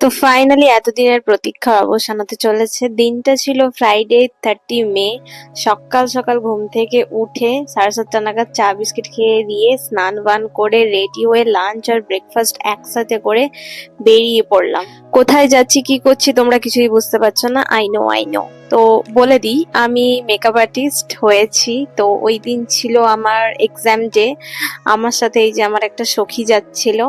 তো ফাইনালি এতদিনের প্রতীক্ষার অবসান হতে চলেছে। দিনটা ছিল ফ্রাইডে 30 মে। সকাল সকাল ঘুম থেকে উঠে 7:30 নাগাদ চা বিস্কিট খেয়ে দিয়ে স্নান বান করে রেডি হয়ে লাঞ্চ আর ব্রেকফাস্ট একসাথে করে বেরিয়ে পড়লাম। কোথায় যাচ্ছি কি করছি তোমরা কিছুই বুঝতে পারছো না। I know. তো বলে দিই, আমি মেকআপ আর্টিস্ট হয়েছি। তো ওই দিন ছিল আমার এক্সাম ডে। আমার সাথে এই যে আমার একটা সখী যাচ্ছিল।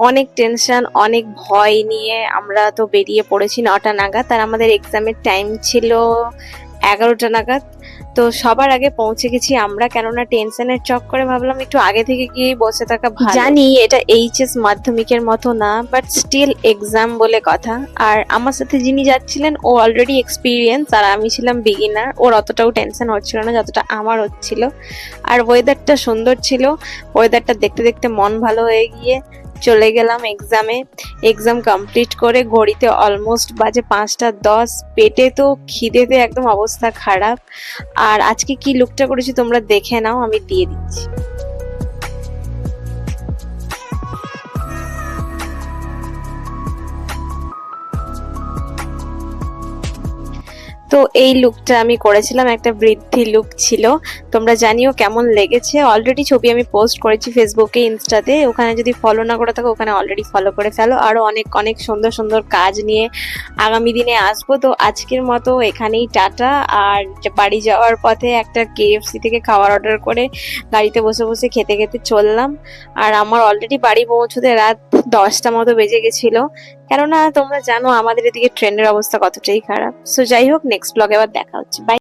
অনেক টেনশন, অনেক ভয় নিয়ে আমরা তো বেরিয়ে পড়েছি 9টা নাগাদ, আর আমাদের এক্সামের টাইম ছিল 11টা নাগাদ। তো সবার আগে পৌঁছে গেছি আমরা, কেননা টেনশনের চক্করে ভাবলাম একটু আগে থেকে গিয়েই বসে থাকা ভালো। জানি এটা এইচএস মাধ্যমিকের মতো না, বাট স্টিল এক্সাম বলে কথা। আর আমার সাথে যিনি যাচ্ছিলেন ও অলরেডি এক্সপিরিয়েন্স, আর আমি ছিলাম বিগিনার। ওর অতটাও টেনশন হচ্ছিল না যতটা আমার হচ্ছিল। আর ওয়েদারটা সুন্দর ছিল। ওয়েদারটা দেখতে দেখতে মন ভালো হয়ে গিয়ে চলে গেলাম এক্সামে। এক্সাম কমপ্লিট করে ঘড়িতে অলমোস্ট বাজে 5টা 10। পেটে তো খিদেতে একদম অবস্থা খারাপ। আর আজকে কি লুকটা করেছি তোমরা দেখে নাও, আমি দিয়ে দিচ্ছি। তো এই লুকটা আমি করেছিলাম, একটা বৃদ্ধি লুক ছিল। তোমরা জানিও কেমন লেগেছে। অলরেডি ছবি আমি পোস্ট করেছি ফেসবুকে, ইনস্টাতে। ওখানে যদি ফলো না করে থাকো ওখানে অলরেডি ফলো করে ফেলো। আরো অনেক অনেক সুন্দর সুন্দর কাজ নিয়ে আগামী দিনে আসবো। তো আজকের মতো এখানেই টাটা। আর বাড়ি যাওয়ার পথে একটা কেএফসি থেকে খাবার অর্ডার করে গাড়িতে বসে বসে খেতে খেতে চললাম। আর আমার অলরেডি বাড়ি পৌঁছতে রাত 10টা মতো বেজে গেছিল, কেননা তোমরা জানো আমাদের এদিকে ট্রেনের অবস্থা কতটাই খারাপ। সো যাই হোক, নেক্সট ব্লগে আবার দেখা হচ্ছে। বাই।